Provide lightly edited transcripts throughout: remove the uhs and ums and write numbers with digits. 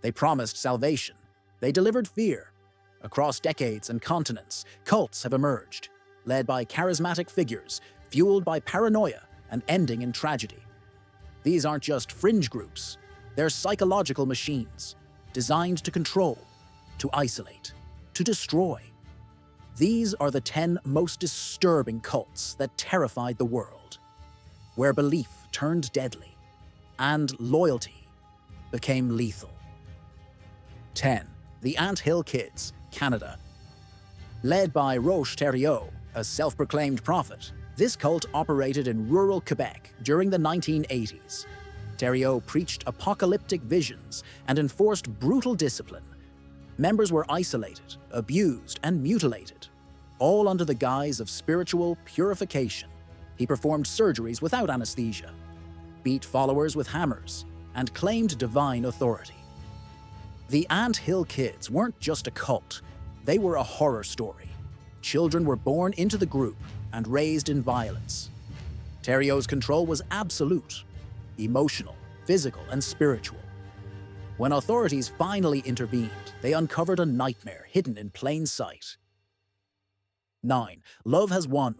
They promised salvation. They delivered fear. Across decades and continents, cults have emerged, led by charismatic figures, fueled by paranoia and ending in tragedy. These aren't just fringe groups. They're psychological machines, designed to control, to isolate, to destroy. These are the 10 most disturbing cults that terrified the world, where belief turned deadly and loyalty became lethal. 10. The Ant Hill Kids, Canada. Led by Roche Thériault, a self-proclaimed prophet, this cult operated in rural Quebec during the 1980s. Thériault preached apocalyptic visions and enforced brutal discipline. Members were isolated, abused, and mutilated, all under the guise of spiritual purification. He performed surgeries without anesthesia, beat followers with hammers, and claimed divine authority. The Ant Hill Kids weren't just a cult, they were a horror story. Children were born into the group and raised in violence. Thériault's control was absolute, emotional, physical, and spiritual. When authorities finally intervened, they uncovered a nightmare hidden in plain sight. 9. Love Has Won.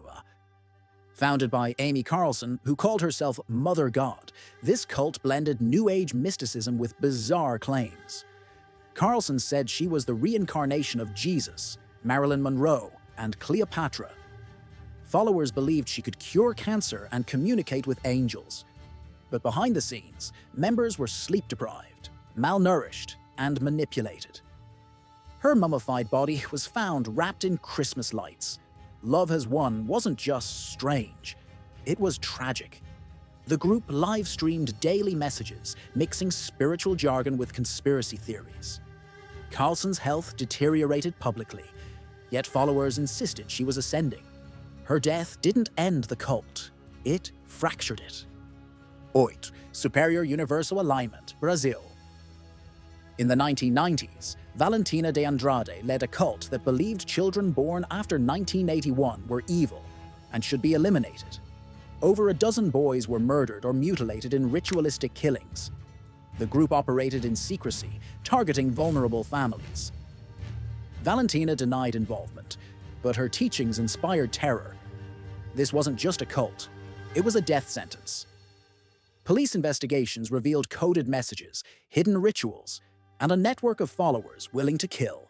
Founded by Amy Carlson, who called herself Mother God, this cult blended New Age mysticism with bizarre claims. Carlson said she was the reincarnation of Jesus, Marilyn Monroe, and Cleopatra. Followers believed she could cure cancer and communicate with angels. But behind the scenes, members were sleep-deprived, malnourished, and manipulated. Her mummified body was found wrapped in Christmas lights. Love Has Won wasn't just strange, it was tragic. The group live-streamed daily messages, mixing spiritual jargon with conspiracy theories. Carlson's health deteriorated publicly, yet followers insisted she was ascending. Her death didn't end the cult, it fractured it. 8. Superior Universal Alignment, Brazil. In the 1990s, Valentina de Andrade led a cult that believed children born after 1981 were evil and should be eliminated. Over a dozen boys were murdered or mutilated in ritualistic killings. The group operated in secrecy, targeting vulnerable families. Valentina denied involvement, but her teachings inspired terror. This wasn't just a cult, it was a death sentence. Police investigations revealed coded messages, hidden rituals, and a network of followers willing to kill.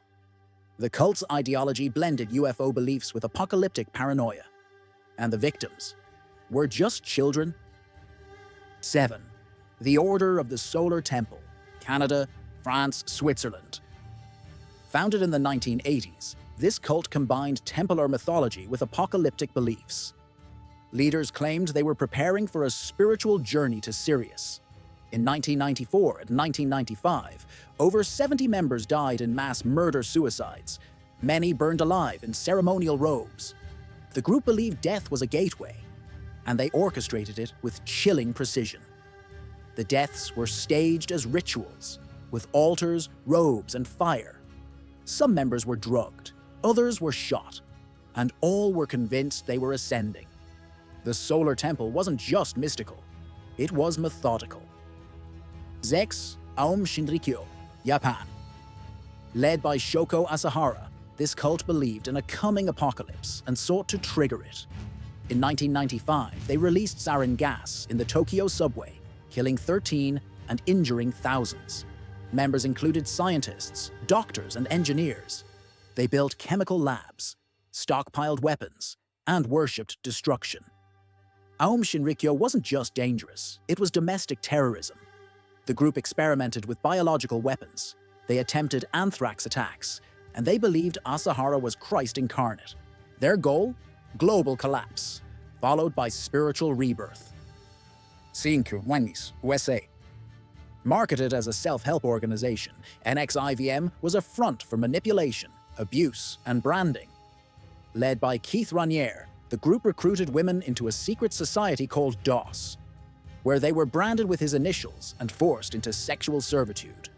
The cult's ideology blended UFO beliefs with apocalyptic paranoia. And the victims were just children. 7. The Order of the Solar Temple, Canada, France, Switzerland. Founded in the 1980s, this cult combined Templar mythology with apocalyptic beliefs. Leaders claimed they were preparing for a spiritual journey to Sirius. In 1994 and 1995, over 70 members died in mass murder-suicides. Many burned alive in ceremonial robes. The group believed death was a gateway, and they orchestrated it with chilling precision. The deaths were staged as rituals, with altars, robes, and fire. Some members were drugged, others were shot, and all were convinced they were ascending. The Solar Temple wasn't just mystical, it was methodical. 6. Aum Shinrikyo, Japan. Led by Shoko Asahara, this cult believed in a coming apocalypse and sought to trigger it. In 1995, they released sarin gas in the Tokyo subway, killing 13 and injuring thousands. Members included scientists, doctors, and engineers. They built chemical labs, stockpiled weapons, and worshipped destruction. Aum Shinrikyo wasn't just dangerous, it was domestic terrorism. The group experimented with biological weapons. They attempted anthrax attacks, and they believed Asahara was Christ incarnate. Their goal? Global collapse, followed by spiritual rebirth. 5. Wendy's, USA. Marketed as a self-help organization, NXIVM was a front for manipulation, abuse, and branding. Led by Keith Raniere, the group recruited women into a secret society called DOS, where they were branded with his initials and forced into sexual servitude.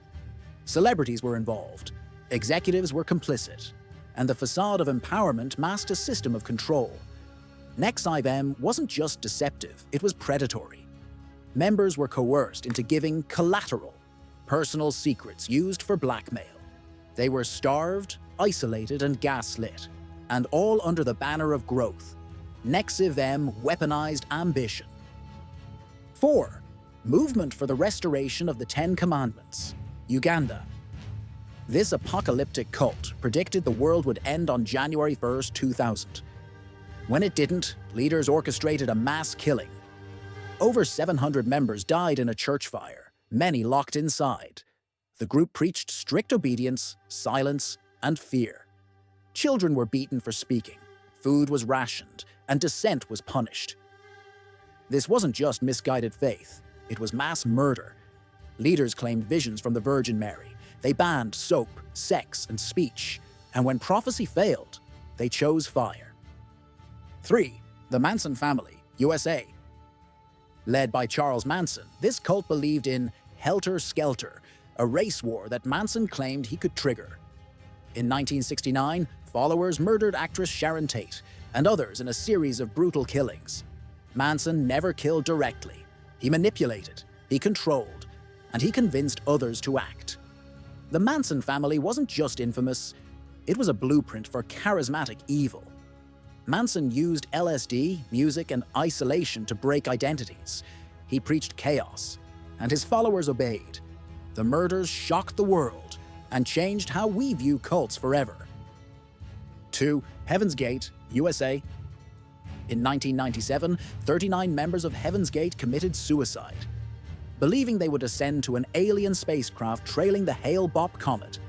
Celebrities were involved, executives were complicit, and the facade of empowerment masked a system of control. NXIVM wasn't just deceptive, it was predatory. Members were coerced into giving collateral, personal secrets used for blackmail. They were starved, isolated, and gaslit, and all under the banner of growth. Nexiv M weaponized ambition. 4. Movement for the restoration of the Ten Commandments. Uganda. This apocalyptic cult predicted the world would end on January 1, 2000. When it didn't, leaders orchestrated a mass killing. Over 700 members died in a church fire, many locked inside. The group preached strict obedience, silence, and fear. Children were beaten for speaking, food was rationed, and dissent was punished. This wasn't just misguided faith, it was mass murder. Leaders claimed visions from the Virgin Mary. They banned soap, sex, and speech. And when prophecy failed, they chose fire. 3. The Manson family, USA. Led by Charles Manson, this cult believed in helter-skelter, a race war that Manson claimed he could trigger. In 1969, followers murdered actress Sharon Tate and others in a series of brutal killings. Manson never killed directly. He manipulated, he controlled, and he convinced others to act. The Manson family wasn't just infamous, it was a blueprint for charismatic evil. Manson used LSD, music, and isolation to break identities. He preached chaos, and his followers obeyed. The murders shocked the world and changed how we view cults forever. 2. Heaven's Gate, USA. In 1997, 39 members of Heaven's Gate committed suicide, believing they would ascend to an alien spacecraft trailing the Hale-Bopp comet.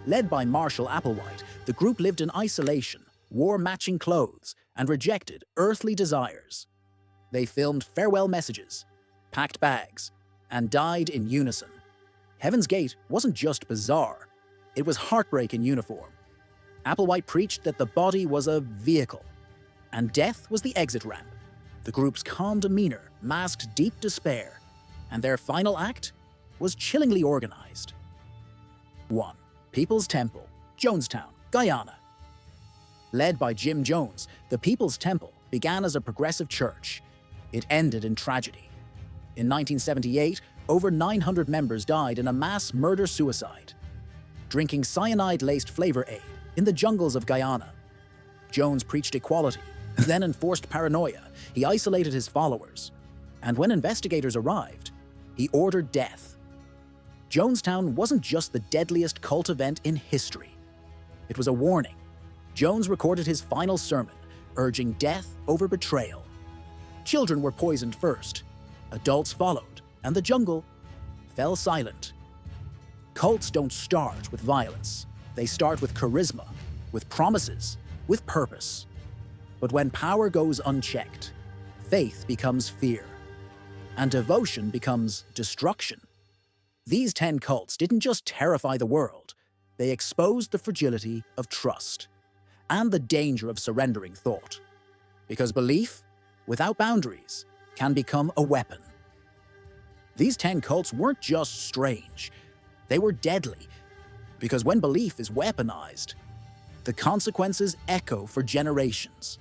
Led by Marshall Applewhite, the group lived in isolation, wore matching clothes, and rejected earthly desires. They filmed farewell messages, packed bags, and died in unison. Heaven's Gate wasn't just bizarre, it was heartbreak in uniform. Applewhite preached that the body was a vehicle, and death was the exit ramp. The group's calm demeanor masked deep despair, and their final act was chillingly organized. 1. People's Temple, Jonestown, Guyana. Led by Jim Jones, the People's Temple began as a progressive church. It ended in tragedy. In 1978, over 900 members died in a mass murder-suicide, drinking cyanide-laced flavor aid in the jungles of Guyana. Jones preached equality, then enforced paranoia. He isolated his followers, and when investigators arrived, he ordered death. Jonestown wasn't just the deadliest cult event in history. It was a warning. Jones recorded his final sermon, urging death over betrayal. Children were poisoned first, adults followed, and the jungle fell silent. Cults don't start with violence. They start with charisma, with promises, with purpose. But when power goes unchecked, faith becomes fear, and devotion becomes destruction. These 10 cults didn't just terrify the world, they exposed the fragility of trust and the danger of surrendering thought. Because belief, without boundaries, can become a weapon. These 10 cults weren't just strange, they were deadly. Because when belief is weaponized, the consequences echo for generations.